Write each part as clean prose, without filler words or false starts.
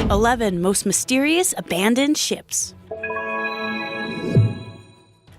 11 Most Mysterious Abandoned Ships.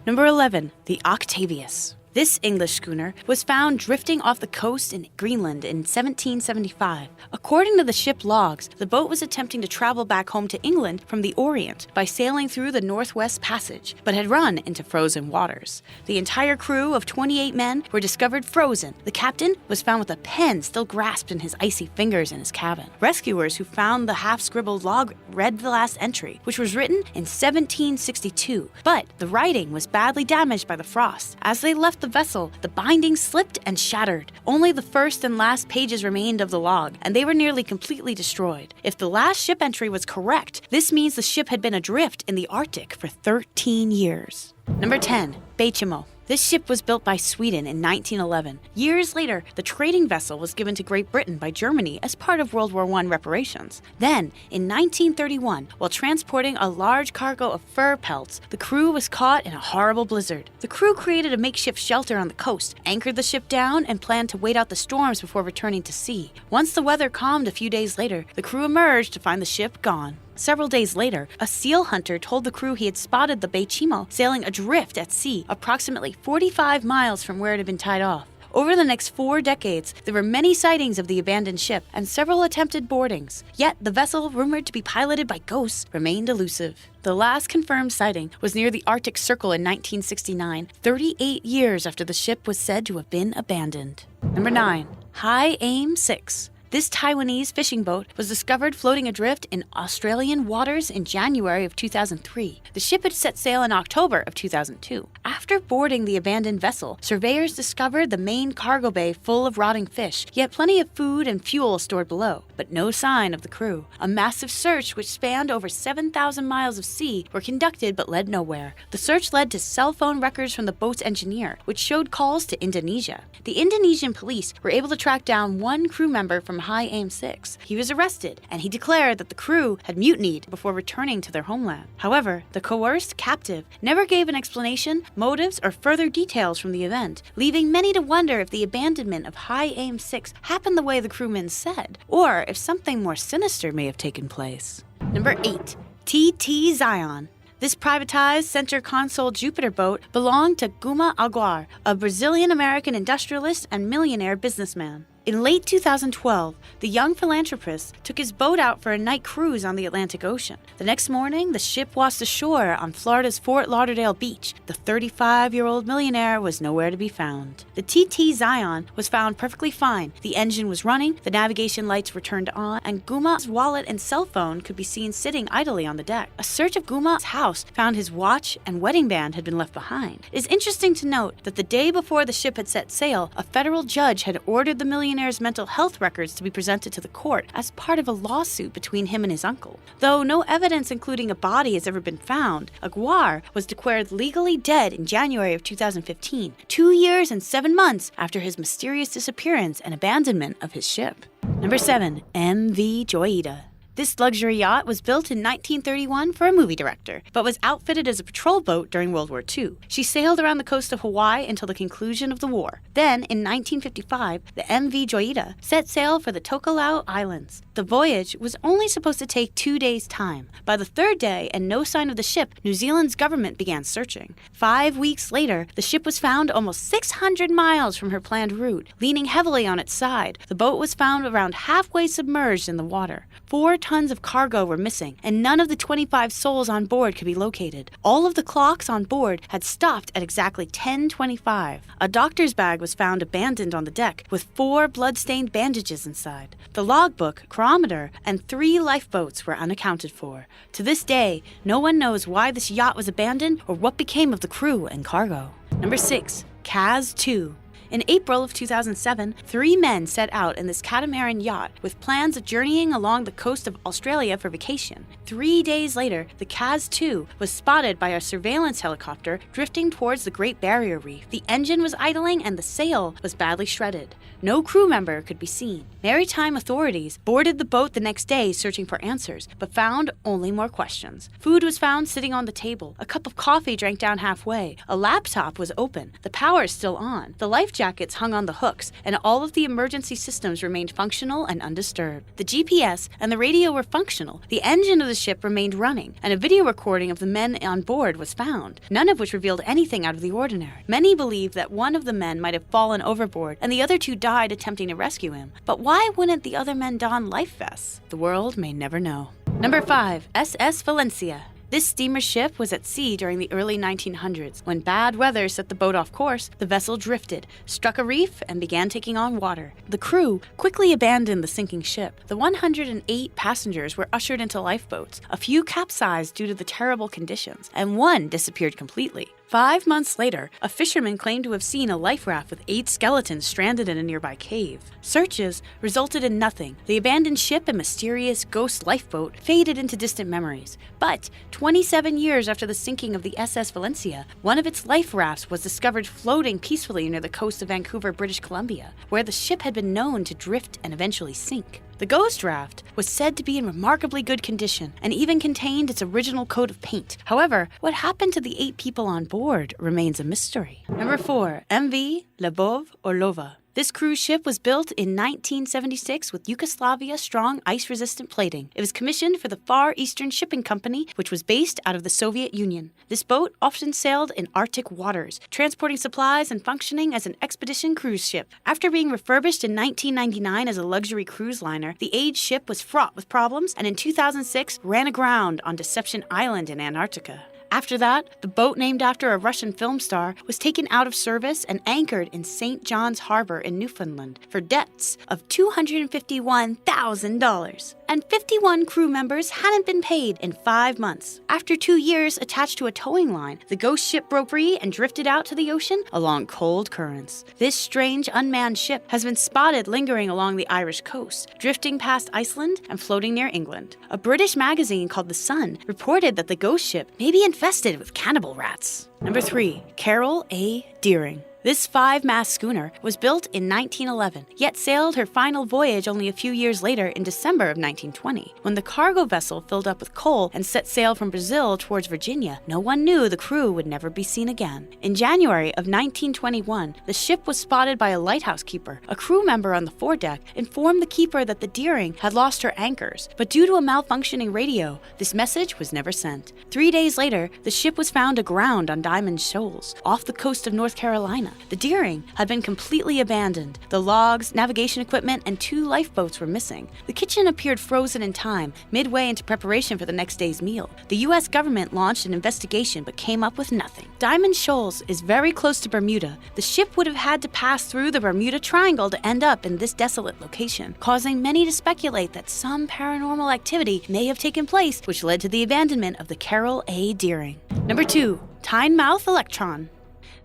Number 11. The Octavius. This English schooner was found drifting off the coast in Greenland in 1775. According to the ship logs, the boat was attempting to travel back home to England from the Orient by sailing through the Northwest Passage, but had run into frozen waters. The entire crew of 28 men were discovered frozen. The captain was found with a pen still grasped in his icy fingers in his cabin. Rescuers who found the half-scribbled log read the last entry, which was written in 1762, but the writing was badly damaged by the frost. As they left the vessel, the binding slipped and shattered. Only the first and last pages remained of the log, and they were nearly completely destroyed. If the last ship entry was correct, this means the ship had been adrift in the Arctic for 13 years. Number 10. Teignmouth. This ship was built by Sweden in 1911. Years later, the trading vessel was given to Great Britain by Germany as part of World War I reparations. Then, in 1931, while transporting a large cargo of fur pelts, the crew was caught in a horrible blizzard. The crew created a makeshift shelter on the coast, anchored the ship down, and planned to wait out the storms before returning to sea. Once the weather calmed a few days later, the crew emerged to find the ship gone. Several days later, a seal hunter told the crew he had spotted the Teignmouth sailing adrift at sea, approximately 45 miles from where it had been tied off. Over the next 4 decades, there were many sightings of the abandoned ship and several attempted boardings. Yet, the vessel, rumored to be piloted by ghosts, remained elusive. The last confirmed sighting was near the Arctic Circle in 1969, 38 years after the ship was said to have been abandoned. Number 9. High Aim 6. This Taiwanese fishing boat was discovered floating adrift in Australian waters in January of 2003. The ship had set sail in October of 2002. After boarding the abandoned vessel, surveyors discovered the main cargo bay full of rotting fish, yet plenty of food and fuel stored below, but no sign of the crew. A massive search which spanned over 7,000 miles of sea were conducted but led nowhere. The search led to cell phone records from the boat's engineer, which showed calls to Indonesia. The Indonesian police were able to track down one crew member from High Aim 6. He was arrested, and he declared that the crew had mutinied before returning to their homeland. However, the coerced captive never gave an explanation, motives, or further details from the event, leaving many to wonder if the abandonment of High Aim 6 happened the way the crewmen said, or if something more sinister may have taken place. Number 8. TT Zion. This privatized center console Jupiter boat belonged to Guma Aguar, a Brazilian-American industrialist and millionaire businessman. In late 2012, the young philanthropist took his boat out for a night cruise on the Atlantic Ocean. The next morning, the ship washed ashore on Florida's Fort Lauderdale beach. The 35-year-old millionaire was nowhere to be found. The TT Zion was found perfectly fine. The engine was running, the navigation lights were turned on, and Guma's wallet and cell phone could be seen sitting idly on the deck. A search of Guma's house found his watch and wedding band had been left behind. It is interesting to note that the day before the ship had set sail, a federal judge had ordered the millionaire's mental health records to be presented to the court as part of a lawsuit between him and his uncle. Though no evidence including a body has ever been found, Aguar was declared legally dead in January of 2015, 2 years and 7 months after his mysterious disappearance and abandonment of his ship. Number 7. MV Lyubov. This luxury yacht was built in 1931 for a movie director, but was outfitted as a patrol boat during World War II. She sailed around the coast of Hawaii until the conclusion of the war. Then, in 1955, the MV Lyubov set sail for the Tokelau Islands. The voyage was only supposed to take 2 days' time. By the 3rd day and no sign of the ship, New Zealand's government began searching. 5 weeks later, the ship was found almost 600 miles from her planned route, leaning heavily on its side. The boat was found around halfway submerged in the water. 4 tons of cargo were missing, and none of the 25 souls on board could be located. All of the clocks on board had stopped at exactly 10:25. A doctor's bag was found abandoned on the deck, with 4 blood-stained bandages inside. The logbook, chronometer, and 3 lifeboats were unaccounted for. To this day, no one knows why this yacht was abandoned or what became of the crew and cargo. Number 6. Kaz 2. In April of 2007, 3 men set out in this catamaran yacht with plans of journeying along the coast of Australia for vacation. 3 days later, the Kaz 2 was spotted by a surveillance helicopter drifting towards the Great Barrier Reef. The engine was idling and the sail was badly shredded. No crew member could be seen. Maritime authorities boarded the boat the next day searching for answers, but found only more questions. Food was found sitting on the table. A cup of coffee drank down halfway. A laptop was open. The power is still on. The life jackets hung on the hooks, and all of the emergency systems remained functional and undisturbed. The GPS and the radio were functional, the engine of the ship remained running, and a video recording of the men on board was found, none of which revealed anything out of the ordinary. Many believe that one of the men might have fallen overboard, and the other two died attempting to rescue him. But why wouldn't the other men don life vests? The world may never know. Number 5. SS Valencia. This steamer ship was at sea during the early 1900s. When bad weather set the boat off course, the vessel drifted, struck a reef, and began taking on water. The crew quickly abandoned the sinking ship. The 108 passengers were ushered into lifeboats. A few capsized due to the terrible conditions, and one disappeared completely. 5 months later, a fisherman claimed to have seen a life raft with 8 skeletons stranded in a nearby cave. Searches resulted in nothing. The abandoned ship and mysterious ghost lifeboat faded into distant memories. But 27 years after the sinking of the SS Valencia, one of its life rafts was discovered floating peacefully near the coast of Vancouver, British Columbia, where the ship had been known to drift and eventually sink. The ghost raft was said to be in remarkably good condition and even contained its original coat of paint. However, what happened to the 8 people on board remains a mystery. Number 4. MV Lyubov Orlova. This cruise ship was built in 1976 with Yugoslavia-strong ice-resistant plating. It was commissioned for the Far Eastern Shipping Company, which was based out of the Soviet Union. This boat often sailed in Arctic waters, transporting supplies and functioning as an expedition cruise ship. After being refurbished in 1999 as a luxury cruise liner, the aged ship was fraught with problems and in 2006 ran aground on Deception Island in Antarctica. After that, the boat, named after a Russian film star, was taken out of service and anchored in St. John's Harbor in Newfoundland for debts of $251,000. And 51 crew members hadn't been paid in 5 months. After 2 years attached to a towing line, the ghost ship broke free and drifted out to the ocean along cold currents. This strange unmanned ship has been spotted lingering along the Irish coast, drifting past Iceland and floating near England. A British magazine called The Sun reported that the ghost ship may be infested with cannibal rats. Number 3. Carrol A Deering. This 5-mast schooner was built in 1911, yet sailed her final voyage only a few years later in December of 1920. When the cargo vessel filled up with coal and set sail from Brazil towards Virginia, no one knew the crew would never be seen again. In January of 1921, the ship was spotted by a lighthouse keeper. A crew member on the foredeck informed the keeper that the Deering had lost her anchors, but due to a malfunctioning radio, this message was never sent. 3 days later, the ship was found aground on Diamond Shoals, off the coast of North Carolina. The Deering had been completely abandoned. The logs, navigation equipment, and 2 lifeboats were missing. The kitchen appeared frozen in time, midway into preparation for the next day's meal. The U.S. government launched an investigation but came up with nothing. Diamond Shoals is very close to Bermuda. The ship would have had to pass through the Bermuda Triangle to end up in this desolate location, causing many to speculate that some paranormal activity may have taken place, which led to the abandonment of the Carrol A Deering. Number 2. Teignmouth Electron.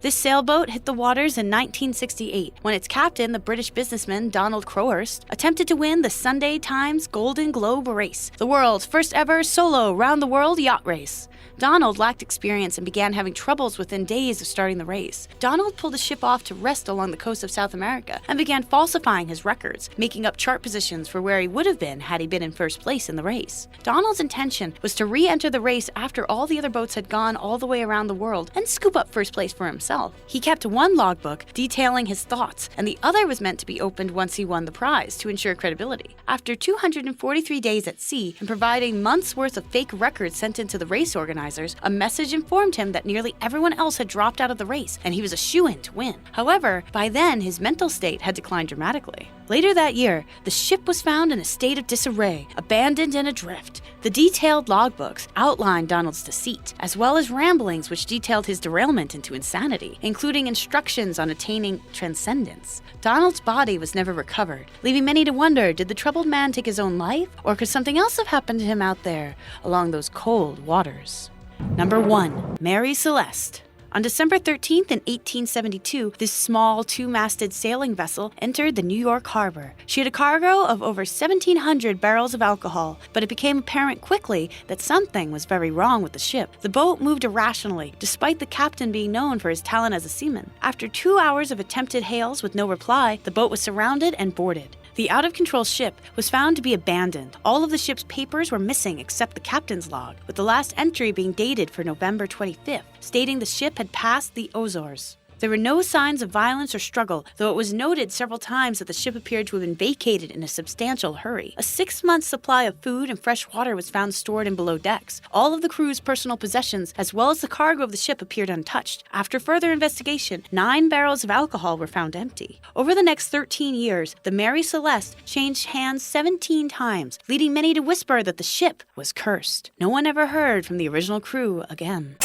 This sailboat hit the waters in 1968 when its captain, the British businessman Donald Crowhurst, attempted to win the Sunday Times Golden Globe race, the world's first ever solo round-the-world yacht race. Donald lacked experience and began having troubles within days of starting the race. Donald pulled the ship off to rest along the coast of South America and began falsifying his records, making up chart positions for where he would have been had he been in first place in the race. Donald's intention was to re-enter the race after all the other boats had gone all the way around the world and scoop up first place for himself. He kept one logbook detailing his thoughts, and the other was meant to be opened once he won the prize to ensure credibility. After 243 days at sea and providing months' worth of fake records sent into the race organizers, a message informed him that nearly everyone else had dropped out of the race and he was a shoo-in to win. However, by then his mental state had declined dramatically. Later that year, the ship was found in a state of disarray, abandoned and adrift. The detailed logbooks outlined Donald's deceit, as well as ramblings which detailed his derailment into insanity, including instructions on attaining transcendence. Donald's body was never recovered, leaving many to wonder, did the troubled man take his own life, or could something else have happened to him out there along those cold waters? Number 1. Mary Celeste. On December 13th in 1872, this small 2-masted sailing vessel entered the New York harbor. She had a cargo of over 1,700 barrels of alcohol, but it became apparent quickly that something was very wrong with the ship. The boat moved irrationally, despite the captain being known for his talent as a seaman. After 2 hours of attempted hails with no reply, the boat was surrounded and boarded. The out-of-control ship was found to be abandoned. All of the ship's papers were missing except the captain's log, with the last entry being dated for November 25th, stating the ship had passed the Azores. There were no signs of violence or struggle, though it was noted several times that the ship appeared to have been vacated in a substantial hurry. A 6-month supply of food and fresh water was found stored in below decks. All of the crew's personal possessions, as well as the cargo of the ship, appeared untouched. After further investigation, 9 barrels of alcohol were found empty. Over the next 13 years, the Mary Celeste changed hands 17 times, leading many to whisper that the ship was cursed. No one ever heard from the original crew again.